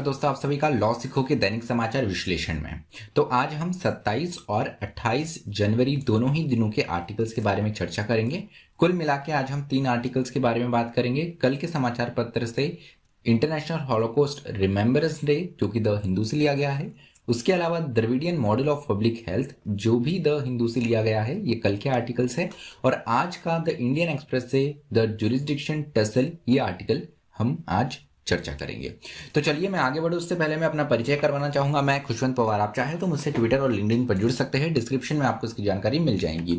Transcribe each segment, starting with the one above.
दोस्तों, आप सभी का लॉ सीखो के दैनिक समाचार विश्लेषण में। तो आज हम 27 और 28 जनवरी दोनों ही दिनों के आर्टिकल्स के बारे में चर्चा करेंगे। कुल मिला के आज हम 3 आर्टिकल्स के बारे में बात करेंगे। कल के समाचार पत्र से इंटरनेशनल हॉलोकॉस्ट रिमेम्बरेंस डे जो कि द हिंदू से लिया गया है, उसके अलावा Dravidian model of public health जो भी द हिंदू से लिया गया है, ये कल के आर्टिकल्स है। और आज का द इंडियन एक्सप्रेस से द जुरिस्डिक्शन टसल, ये आर्टिकल हम आज चर्चा करेंगे। तो चलिए मैं आगे बढ़ूं उससे पहले मैं अपना परिचय करवाना चाहूंगा। मैं खुशवंत पवार। आप चाहे तो मुझसे ट्विटर और लिंक्डइन पर जुड़ सकते हैं, डिस्क्रिप्शन में आपको इसकी जानकारी मिल जाएगी।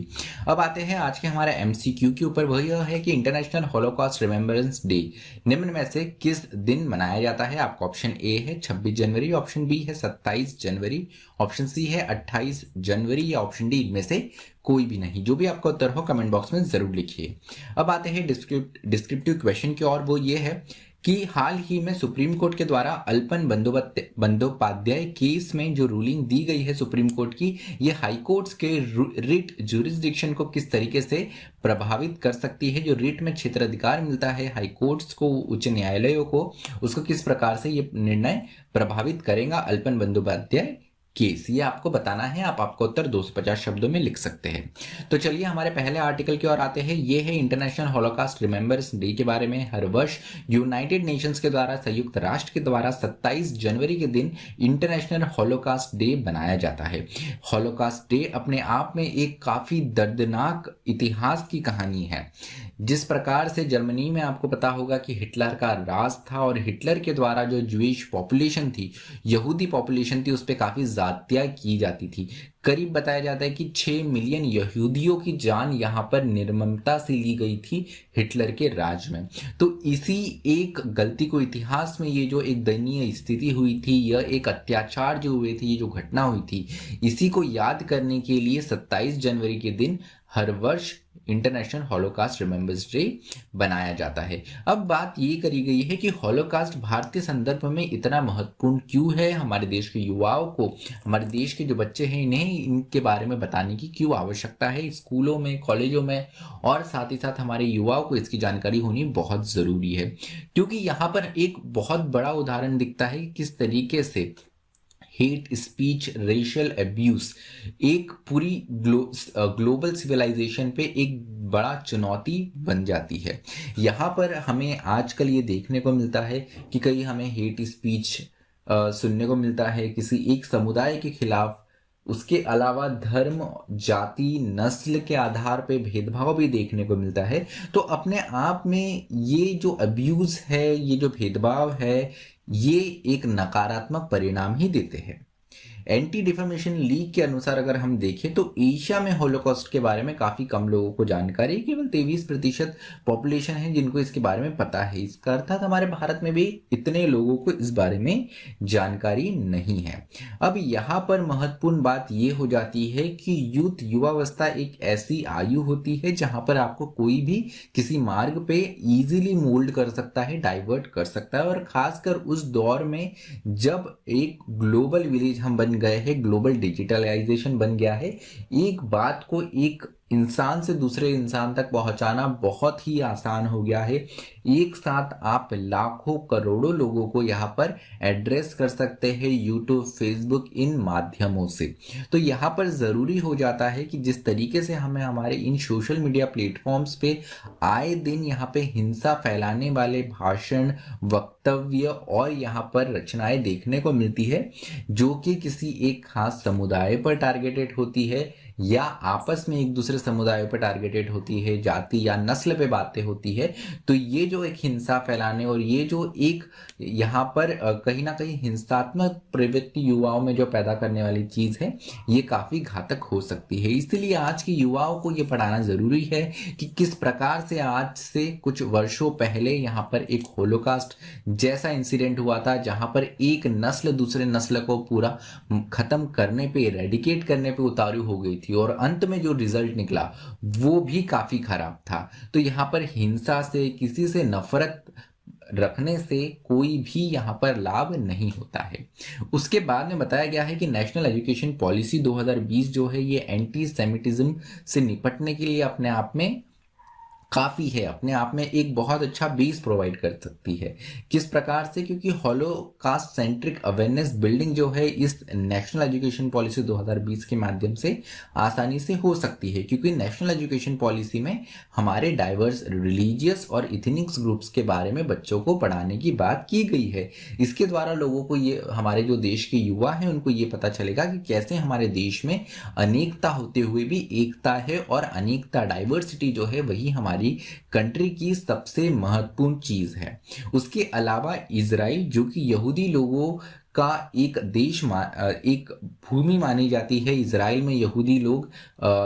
अब आते हैं आज के हमारे एमसीक्यू के ऊपर। वही यह है कि इंटरनेशनल हॉलोकॉस्ट रिमेम्बरेंस डे निम्न में से किस दिन मनाया जाता है। आपका ऑप्शन ए है 26 जनवरी, ऑप्शन बी है 27 जनवरी, ऑप्शन सी है 28 जनवरी या ऑप्शन डी इनमें से कोई भी नहीं। जो भी आपका उत्तर हो कमेंट बॉक्स में जरूर लिखिए। अब आते हैं डिस्क्रिप्टिव क्वेश्चन की ओर। वो ये है कि हाल ही में सुप्रीम कोर्ट के द्वारा अल्पन बंदोपाध्याय केस में जो रूलिंग दी गई है सुप्रीम कोर्ट की, ये हाई कोर्ट्स के रिट जुरिस्डिक्शन को किस तरीके से प्रभावित कर सकती है। जो रिट में क्षेत्राधिकार मिलता है हाई कोर्ट्स को, उच्च न्यायालयों को, उसको किस प्रकार से ये निर्णय प्रभावित करेगा अल्पन बंदोपाध्याय केस, ये आपको बताना है। आप आपका उत्तर 250 शब्दों में लिख सकते हैं। तो चलिए हमारे पहले आर्टिकल की ओर आते हैं। ये है इंटरनेशनल हॉलोकॉस्ट रिमेम्बरेंस डे के बारे में। हर वर्ष यूनाइटेड नेशंस के द्वारा, संयुक्त राष्ट्र के द्वारा 27 जनवरी के दिन इंटरनेशनल हॉलोकॉस्ट डे बनाया जाता है। हॉलोकॉस्ट डे अपने आप में एक काफी दर्दनाक इतिहास की कहानी है। जिस प्रकार से जर्मनी में आपको पता होगा कि हिटलर का राज था और हिटलर के द्वारा जो ज्यूइश पॉपुलेशन थी, यहूदी पॉपुलेशन थी, उस पर काफी ज्यादतियां की जाती थी। करीब बताया जाता है कि 6 मिलियन यहूदियों की जान यहाँ पर निर्ममता से ली गई थी हिटलर के राज में। तो इसी एक गलती को, इतिहास में ये जो एक दयनीय स्थिति हुई थी, यह एक अत्याचार जो हुए थे, ये जो घटना हुई थी, इसी को याद करने के लिए 27 जनवरी के दिन हर वर्ष इंटरनेशनल हॉलोकॉस्ट रिमेम्बरेंस डे बनाया जाता है। अब बात ये करी गई है कि हॉलोकॉस्ट भारतीय संदर्भ में इतना महत्वपूर्ण क्यों है। हमारे देश के युवाओं को, हमारे देश के जो बच्चे हैं, इन्हें इनके बारे में बताने की क्यों आवश्यकता है स्कूलों में, कॉलेजों में, और साथ ही साथ हमारे युवाओं को इसकी जानकारी होनी बहुत जरूरी है। क्योंकि यहाँ पर एक बहुत बड़ा उदाहरण दिखता है किस तरीके से हेट स्पीच, रेशियल एब्यूज एक पूरी ग्लोबल सिविलाइजेशन पे एक बड़ा चुनौती बन जाती है। यहाँ पर हमें आजकल ये देखने को मिलता है कि कहीं हमें हेट स्पीच सुनने को मिलता है किसी एक समुदाय के खिलाफ। उसके अलावा धर्म, जाति, नस्ल के आधार पे भेदभाव भी देखने को मिलता है। तो अपने आप में ये जो अब्यूज है, ये जो भेदभाव है, ये एक नकारात्मक परिणाम ही देते हैं। एंटी डिफेमेशन लीग के अनुसार अगर हम देखें तो एशिया में हॉलोकॉस्ट के बारे में काफी कम लोगों को जानकारी है। केवल 23% पॉपुलेशन है जिनको इसके बारे में पता है। इसका अर्थात हमारे भारत में भी इतने लोगों को इस बारे में जानकारी नहीं है। अब यहाँ पर महत्वपूर्ण बात ये हो जाती है कि यूथ, युवावस्था एक ऐसी आयु होती है जहां पर आपको कोई भी किसी मार्ग पे इजीली मोल्ड कर सकता है, डाइवर्ट कर सकता है। और खासकर उस दौर में जब एक ग्लोबल विलेज हम बन गए हैं, ग्लोबल डिजिटलाइजेशन बन गया है, एक बात को एक इंसान से दूसरे इंसान तक पहुंचाना बहुत ही आसान हो गया है। एक साथ आप लाखों करोड़ों लोगों को यहाँ पर एड्रेस कर सकते हैं यूट्यूब, फेसबुक, इन माध्यमों से। तो यहाँ पर जरूरी हो जाता है कि जिस तरीके से हमें हमारे इन सोशल मीडिया प्लेटफॉर्म्स पे आए दिन यहाँ पे हिंसा फैलाने वाले भाषण, वक्तव्य और यहाँ पर रचनाएं देखने को मिलती है जो कि किसी एक खास समुदाय पर टारगेटेड होती है या आपस में एक दूसरे समुदायों पर टारगेटेड होती है, जाति या नस्ल पे बातें होती है। तो ये जो एक हिंसा फैलाने और ये जो एक यहाँ पर कहीं ना कहीं हिंसात्मक प्रवृत्ति युवाओं में जो पैदा करने वाली चीज है, ये काफी घातक हो सकती है। इसलिए आज के युवाओं को ये पढ़ाना जरूरी है कि किस प्रकार से आज से कुछ वर्षों पहले यहाँ पर एक होलोकॉस्ट जैसा इंसिडेंट हुआ था जहां पर एक नस्ल दूसरे नस्ल को पूरा खत्म करने पे, रेडिकेट करने पे उतारू हो गई थी और अंत में जो रिजल्ट निकला वो भी काफी खराब था। तो यहाँ पर हिंसा से, किसी से नफरत रखने से कोई भी यहाँ पर लाभ नहीं होता है। उसके बाद में बताया गया है कि नेशनल एजुकेशन पॉलिसी 2020 जो है ये एंटी सेमिटिज्म से निपटने के लिए अपने आप में काफ़ी है, अपने आप में एक बहुत अच्छा बेस प्रोवाइड कर सकती है। किस प्रकार से? क्योंकि हॉलोकास्ट सेंट्रिक अवेयरनेस बिल्डिंग जो है इस नेशनल एजुकेशन पॉलिसी 2020 के माध्यम से आसानी से हो सकती है, क्योंकि नेशनल एजुकेशन पॉलिसी में हमारे डाइवर्स रिलीजियस और इथनिक्स ग्रुप्स के बारे में बच्चों को पढ़ाने की बात की गई है। इसके द्वारा लोगों को ये, हमारे जो देश के युवा हैं उनको ये पता चलेगा कि कैसे हमारे देश में अनेकता होते हुए भी एकता है, और अनेकता डाइवर्सिटी जो है वही हमारी कंट्री की सबसे महत्वपूर्ण चीज है। उसके अलावा इजराइल, जो कि यहूदी लोगों का एक एक भूमि मानी जाती है, इजराइल में यहूदी लोग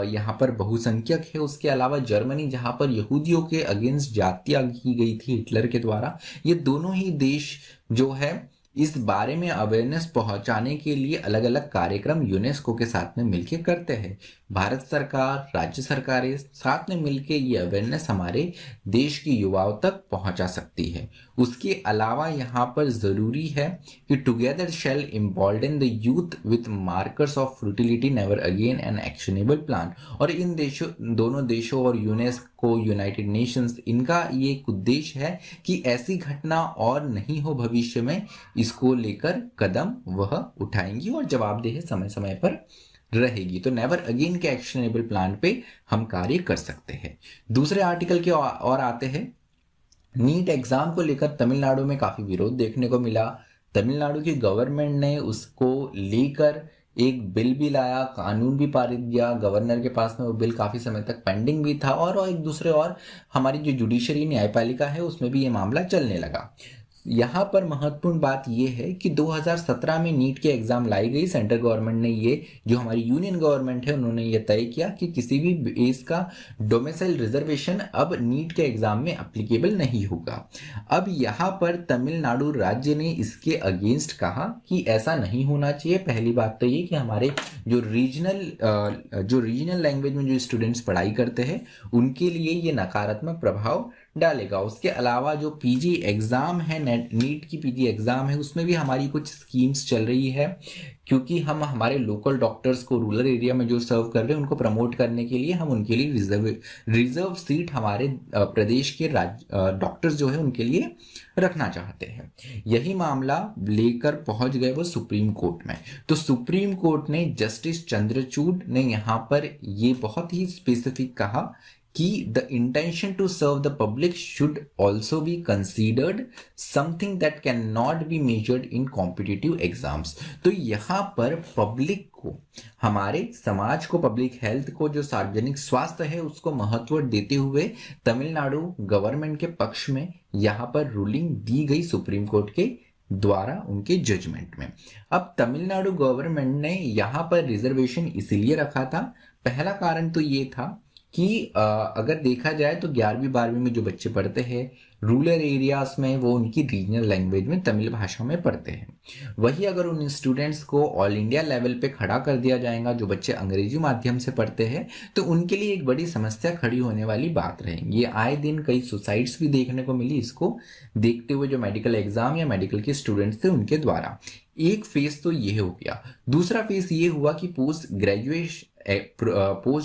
यहाँ पर बहुसंख्यक है। उसके अलावा जर्मनी, जहाँ पर यहूदियों के अगेंस्ट जातियां की गई थी हिटलर के द्वारा, ये दोनों ही देश जो है इस बारे में अवेयरनेस पहुंचाने के लिए अलग अलग कार्यक्रम यूनेस्को के साथ में मिलकर करते हैं। भारत सरकार, राज्य सरकारें साथ में मिलकर ये अवेयरनेस हमारे देश के युवाओं तक पहुंचा सकती है। उसके अलावा यहाँ पर जरूरी है कि together shall embolden the youth with markers of futility never again an actionable plan. और इन देशों, दोनों देशों और यूनेस्को, यूनाइटेड नेशंस, इनका ये एक उद्देश्य है कि ऐसी घटना और नहीं हो भविष्य में, इसको लेकर कदम वह उठाएंगी और जवाबदेही समय समय पर रहेगी। तो नेवर अगेन के एक्शनेबल प्लान पे हम कार्य कर सकते हैं। दूसरे आर्टिकल के और आते हैं। नीट एग्जाम को लेकर तमिलनाडु में काफी विरोध देखने को मिला। तमिलनाडु की गवर्नमेंट ने उसको लेकर एक बिल भी लाया, कानून भी पारित किया। गवर्नर के पास में वो बिल काफी समय तक पेंडिंग भी था, और एक दूसरे और हमारी जो जुडिशरी न्यायपालिका है उसमें भी ये मामला चलने लगा। यहाँ पर महत्वपूर्ण बात यह है कि 2017 में नीट के एग्जाम लाई गई। सेंट्रल गवर्नमेंट ने, ये जो हमारी यूनियन गवर्नमेंट है, उन्होंने ये तय किया कि किसी भी बेस का डोमिसाइल रिजर्वेशन अब नीट के एग्जाम में एप्लीकेबल नहीं होगा। अब यहाँ पर तमिलनाडु राज्य ने इसके अगेंस्ट कहा कि ऐसा नहीं होना चाहिए। पहली बात तो ये कि हमारे जो रीजनल लैंग्वेज में जो स्टूडेंट्स पढ़ाई करते हैं उनके लिए ये नकारात्मक प्रभाव डालेगा। उसके अलावा जो पीजी एग्जाम है, नीट की पीजी एग्जाम है, उसमें भी हमारी कुछ स्कीम्स चल रही है, क्योंकि हम हमारे लोकल डॉक्टर्स को रूरल एरिया में जो सर्व कर रहे हैं उनको प्रमोट करने के लिए हम उनके लिए रिजर्व सीट हमारे प्रदेश के डॉक्टर्स जो है उनके लिए रखना चाहते हैं। यही मामला लेकर पहुंच गए वो सुप्रीम कोर्ट में। तो सुप्रीम कोर्ट ने, जस्टिस चंद्रचूड़ ने यहाँ पर ये बहुत ही स्पेसिफिक कहा कि the intention to serve the public should also be considered something that cannot be measured in competitive exams। तो यहाँ पर पब्लिक को, हमारे समाज को, पब्लिक हेल्थ को, जो सार्वजनिक स्वास्थ्य है उसको महत्व देते हुए तमिलनाडु गवर्नमेंट के पक्ष में यहाँ पर रूलिंग दी गई सुप्रीम कोर्ट के द्वारा उनके जजमेंट में। अब तमिलनाडु गवर्नमेंट ने यहाँ पर रिजर्वेशन इसीलिए रखा था, पहला कारण तो ये था कि अगर देखा जाए तो 11वीं 12वीं में जो बच्चे पढ़ते हैं रूरल एरियाज में, वो उनकी रीजनल लैंग्वेज में, तमिल भाषा में पढ़ते हैं। वही अगर उन स्टूडेंट्स को ऑल इंडिया लेवल पे खड़ा कर दिया जाएगा जो बच्चे अंग्रेजी माध्यम से पढ़ते हैं, तो उनके लिए एक बड़ी समस्या खड़ी होने वाली बात रहेगी। ये आए दिन कई सुसाइड्स भी देखने को मिली इसको देखते हुए, जो मेडिकल एग्जाम या मेडिकल के स्टूडेंट्स थे उनके द्वारा। एक फेज तो ये हो गया। दूसरा फेज ये हुआ कि पोस्ट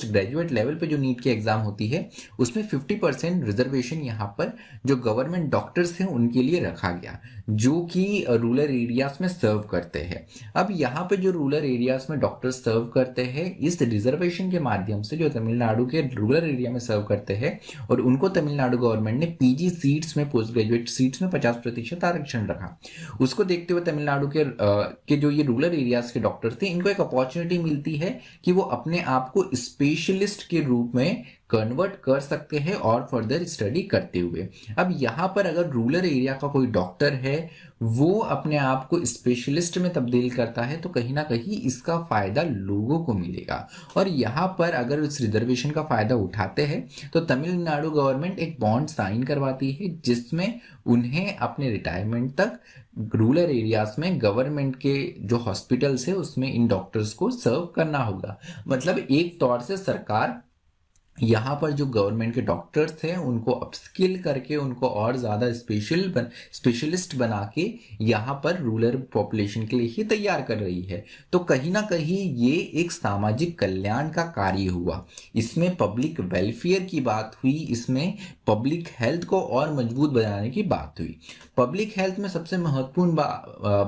ग्रेजुएट लेवल पे जो नीट की एग्जाम होती है उसमें 50% रिजर्वेशन यहाँ पर जो गवर्नमेंट डॉक्टर्स हैं उनके लिए रखा गया, जो कि रूरल एरियाज में सर्व करते हैं। अब यहाँ पे जो रूरल एरियाज में डॉक्टर्स सर्व करते हैं, इस रिजर्वेशन के माध्यम से जो तमिलनाडु के रूरल एरिया में सर्व करते हैं, और उनको तमिलनाडु गवर्नमेंट ने पीजी सीट्स में, पोस्ट ग्रेजुएट सीट्स में 50% आरक्षण रखा। उसको देखते हुए तमिलनाडु के जो ये रूरल एरियाज के डॉक्टर थे, इनको एक अपॉर्चुनिटी मिलती है कि वो अपने आप को स्पेशलिस्ट के रूप में कन्वर्ट कर सकते हैं और फर्दर स्टडी करते हुए। अब यहाँ पर अगर रूरल एरिया का कोई डॉक्टर है, वो अपने आप को स्पेशलिस्ट में तब्दील करता है, तो कहीं ना कहीं इसका फायदा लोगों को मिलेगा। और यहाँ पर अगर इस रिजर्वेशन का फायदा उठाते हैं तो तमिलनाडु गवर्नमेंट एक बॉन्ड साइन करवाती है, जिसमें उन्हें अपने रिटायरमेंट तक रूरल एरियाज में गवर्नमेंट के जो हॉस्पिटल्स है उसमें इन डॉक्टर्स को सर्व करना होगा। मतलब एक तौर से सरकार यहाँ पर जो गवर्नमेंट के डॉक्टर्स हैं उनको अपस्किल करके उनको और ज़्यादा स्पेशलिस्ट बना के यहाँ पर रूरल पॉपुलेशन के लिए ही तैयार कर रही है। तो कहीं ना कहीं ये एक सामाजिक कल्याण का कार्य हुआ, इसमें पब्लिक वेलफेयर की बात हुई, इसमें पब्लिक हेल्थ को और मजबूत बनाने की बात हुई। पब्लिक हेल्थ में सबसे महत्वपूर्ण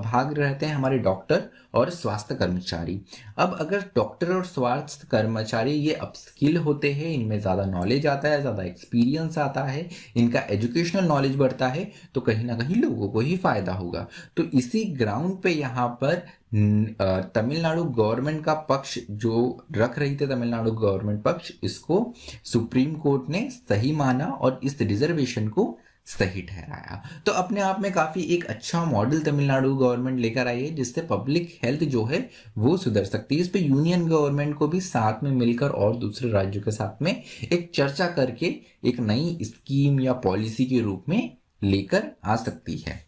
भाग रहते हैं हमारे डॉक्टर और स्वास्थ्य कर्मचारी। अब अगर डॉक्टर और स्वास्थ्य कर्मचारी ये अपस्किल होते हैं, इनमें ज़्यादा नॉलेज आता है, ज़्यादा एक्सपीरियंस आता है, इनका एजुकेशनल नॉलेज बढ़ता है, तो कहीं ना कहीं लोगों को ही फायदा होगा। तो इसी ग्राउंड पे यहाँ पर तमिलनाडु गवर्नमेंट का पक्ष जो रख रही थी, तमिलनाडु गवर्नमेंट पक्ष, इसको सुप्रीम कोर्ट ने सही माना और इस रिजर्वेशन को सही ठहराया। तो अपने आप में काफी एक अच्छा मॉडल तमिलनाडु गवर्नमेंट लेकर आई है, जिससे पब्लिक हेल्थ जो है वो सुधर सकती है। इस पे यूनियन गवर्नमेंट को भी साथ में मिलकर और दूसरे राज्यों के साथ में एक चर्चा करके एक नई स्कीम या पॉलिसी के रूप में लेकर आ सकती है।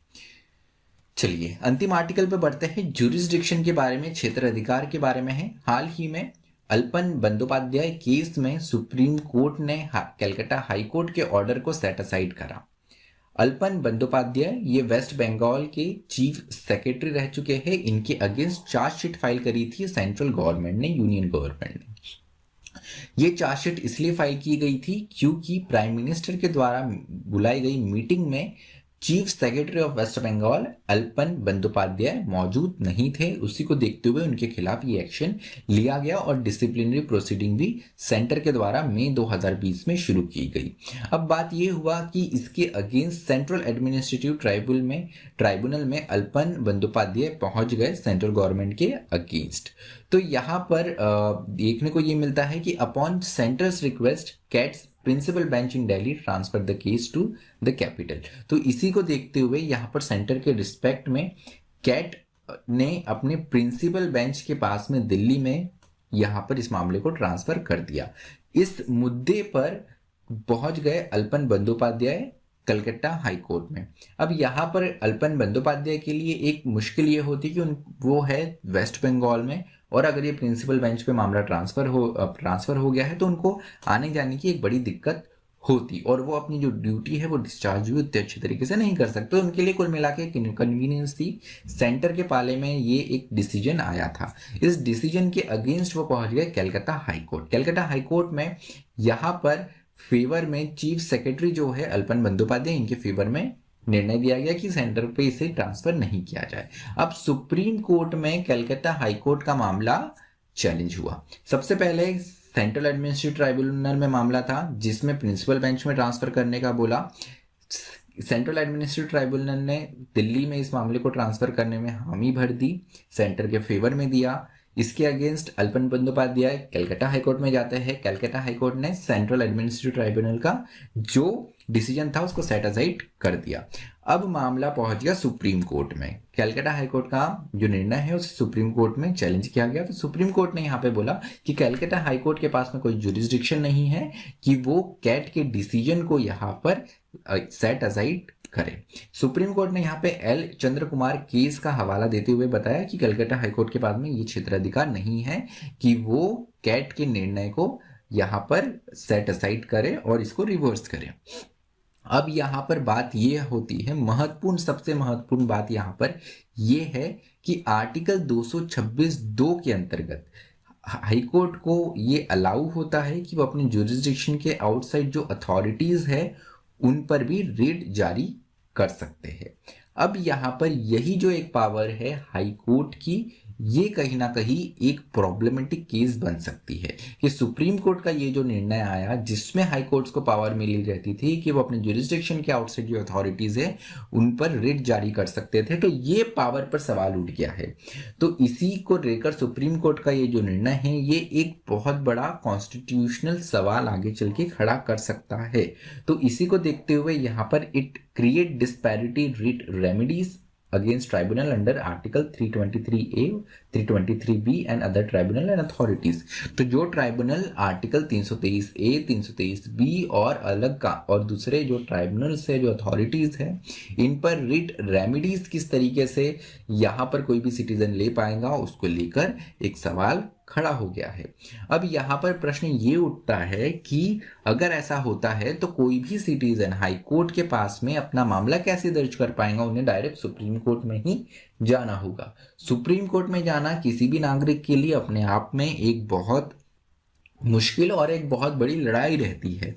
चलिए अंतिम आर्टिकल पे बढ़ते हैं। ज्यूरिसडिक्शन के बारे में, क्षेत्र अधिकार के बारे में है। हाल ही में अल्पन बंदोपाध्याय केस में सुप्रीम कोर्ट ने कलकत्ता हाई कोर्ट के ऑर्डर को सेट असाइड करा। अल्पन बंदोपाध्याय ये वेस्ट बंगाल के चीफ सेक्रेटरी रह चुके हैं। इनके अगेंस्ट चार्जशीट फाइल करी थी सेंट्रल गवर्नमेंट ने, यूनियन गवर्नमेंट ने। ये चार्जशीट इसलिए फाइल की गई थी क्योंकि प्राइम मिनिस्टर के द्वारा बुलाई गई मीटिंग में chief secretary of West Bengal Alapan Bandyopadhyay मौजूद नहीं थे। उसी को देखते हुए उनके खिलाफ ये एक्शन लिया गया और डिसिप्लिनरी प्रोसीडिंग भी सेंटर के द्वारा मई 2020 में शुरू की गई। अब बात ये हुआ कि इसके अगेंस्ट सेंट्रल एडमिनिस्ट्रेटिव ट्राइब्यूनल में अल्पन बंदोपाध्याय पहुंच गए सेंट्रल गवर्नमेंट के अगेंस्ट। तो यहाँ पर देखने को ये मिलता है कि upon centre's request CAT's principal bench in Delhi transfer the case to the capital. तो इसी को देखते हुए यहाँ पर सेंटर के रिस्पेक्ट में कैट ने अपने प्रिंसिपल बेंच के पास में दिल्ली में यहाँ पर इस मामले को ट्रांसफर कर दिया। इस मुद्दे पर पहुंच गए अल्पन बंदोपाध्याय कलकत्ता हाई कोर्ट में। अब यहाँ पर अल्पन बंदोपाध्याय के लिए एक मुश्किल ये होती कि वो है वेस्ट बंगाल में, और अगर ये प्रिंसिपल बेंच पे मामला ट्रांसफर हो गया है तो उनको आने जाने की एक बड़ी दिक्कत होती, और वो अपनी जो ड्यूटी है वो डिस्चार्ज भी उतने अच्छे तरीके से नहीं कर सकते। उनके लिए कुल मिला के कन्वीनियंस थी। सेंटर के पाले में ये एक डिसीजन आया था। इस डिसीजन के अगेंस्ट वो पहुंच गए Calcutta high court. Calcutta high court में यहाँ पर फेवर में चीफ सेक्रेटरी जो है अल्पन बंदोपाध्याय, इनके फेवर में निर्णय दिया गया कि सेंटर पे इसे ट्रांसफर नहीं किया जाए। अब सुप्रीम कोर्ट में कलकत्ता हाई कोर्ट का मामला चैलेंज हुआ। सबसे पहले सेंट्रल एडमिनिस्ट्रेटिव ट्राइब्यूनल में मामला था जिसमें प्रिंसिपल बेंच में ट्रांसफर करने का बोला। सेंट्रल एडमिनिस्ट्रेटिव ट्राइब्यूनल ने दिल्ली में इस मामले को ट्रांसफर करने में हामी भर दी, सेंटर के फेवर में दिया। इसके अगेंस्ट अल्पन बंदोपाध्याय कलकत्ता हाईकोर्ट में जाते हैं। कलकत्ता हाईकोर्ट ने सेंट्रल एडमिनिस्ट्रेटिव ट्राइब्यूनल का जो डिसीजन था उसको सेट असाइड कर दिया। अब मामला पहुंच गया सुप्रीम कोर्ट में। कलकत्ता हाईकोर्ट का जो निर्णय है उसे सुप्रीम कोर्ट में चैलेंज किया गया। तो सुप्रीम कोर्ट ने यहाँ पे बोला कि कलकत्ता हाईकोर्ट के पास में कोई जुरिस्डिक्शन नहीं है कि वो कैट के डिसीजन को यहाँ पर सेट असाइड करें। सुप्रीम कोर्ट ने यहाँ पे एल चंद्र कुमार केस का हवाला देते हुए बताया कि कलकत्ता हाईकोर्ट के पास में ये क्षेत्राधिकार नहीं है कि वो कैट के निर्णय को यहाँ पर सेट असाइड करे और इसको रिवर्स करे। अब यहाँ पर बात ये होती है, सबसे महत्वपूर्ण बात यहाँ पर ये है कि आर्टिकल 226(2) के अंतर्गत हाईकोर्ट को ये अलाउ होता है कि वो अपने जुरिस्डिक्शन के आउटसाइड जो अथॉरिटीज है उन पर भी रेड जारी कर सकते हैं। अब यहाँ पर यही जो एक पावर है हाई कोर्ट की, ये कहीं ना कहीं एक प्रॉब्लमेटिक केस बन सकती है कि सुप्रीम कोर्ट का ये जो निर्णय आया जिसमें हाई कोर्ट्स को पावर मिली रहती थी कि वो अपने जुरिस्डिक्शन के आउटसाइड जो अथॉरिटीज है उन पर रिट जारी कर सकते थे, तो ये पावर पर सवाल उठ गया है। तो इसी को लेकर सुप्रीम कोर्ट का ये जो निर्णय है ये एक बहुत बड़ा कॉन्स्टिट्यूशनल सवाल आगे चल के खड़ा कर सकता है। तो इसी को देखते हुए यहाँ पर it create disparity writ remedies against tribunal under article 323A, 323B and other tribunal and authorities। तो जो ट्राइब्यूनल आर्टिकल 323A, 323B और अलग का और दूसरे जो ट्राइब्यूनल से जो अथॉरिटीज है इन पर रिट रेमेडीज किस तरीके से यहाँ पर कोई भी सिटीजन ले पाएगा उसको लेकर एक सवाल खड़ा हो गया है। अब यहाँ पर प्रश्न ये उठता है कि अगर ऐसा होता है तो कोई भी सिटीजन हाई कोर्ट के पास में अपना मामला कैसे दर्ज कर पाएगा? उन्हें डायरेक्ट सुप्रीम कोर्ट में ही जाना होगा। सुप्रीम कोर्ट में जाना किसी भी नागरिक के लिए अपने आप में एक बहुत मुश्किल और एक बहुत बड़ी लड़ाई रहती है,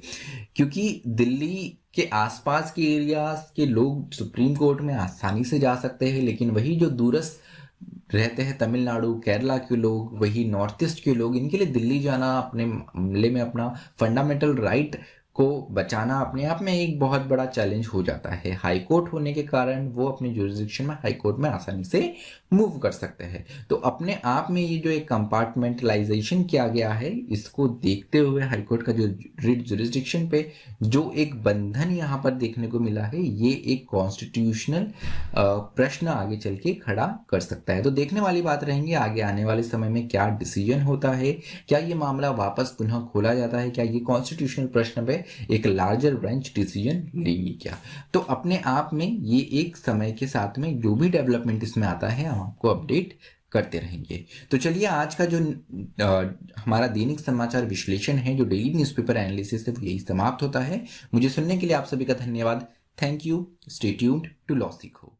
क्योंकि दिल्ली के आसपास के एरियाज के लोग सुप्रीम कोर्ट में आसानी से जा सकते हैं, लेकिन वही जो दूरस्थ रहते हैं तमिलनाडु केरला के लोग, वही नॉर्थ ईस्ट के लोग, इनके लिए दिल्ली जाना अपने मामले में अपना फंडामेंटल राइट को बचाना अपने आप में एक बहुत बड़ा चैलेंज हो जाता है। हाई कोर्ट होने के कारण वो अपने जुरिस्डिक्शन में हाई कोर्ट में आसानी से मूव कर सकते हैं। तो अपने आप में ये जो एक कंपार्टमेंटलाइजेशन किया गया है, इसको देखते हुए हाई कोर्ट का जो रिट जुरिस्डिक्शन पे जो एक बंधन यहाँ पर देखने को मिला है, ये एक कॉन्स्टिट्यूशनल प्रश्न आगे चल के खड़ा कर सकता है। तो देखने वाली बात रहेंगी आगे आने वाले समय में क्या डिसीजन होता है, क्या ये मामला वापस पुनः खोला जाता है, क्या ये कॉन्स्टिट्यूशनल प्रश्न पे एक लार्जर बेंच डिसीजन लेगी क्या। तो अपने आप में ये एक समय के साथ में जो भी डेवलपमेंट इसमें आता है हम आपको अपडेट करते रहेंगे। तो चलिए आज का जो हमारा दैनिक समाचार विश्लेषण है, जो डेली न्यूज़पेपर एनालिसिस है, वो यही समाप्त होता है। मुझे सुनने के लिए आप सभी का धन्यवाद। Thank you. Stay tuned to Law सीखो।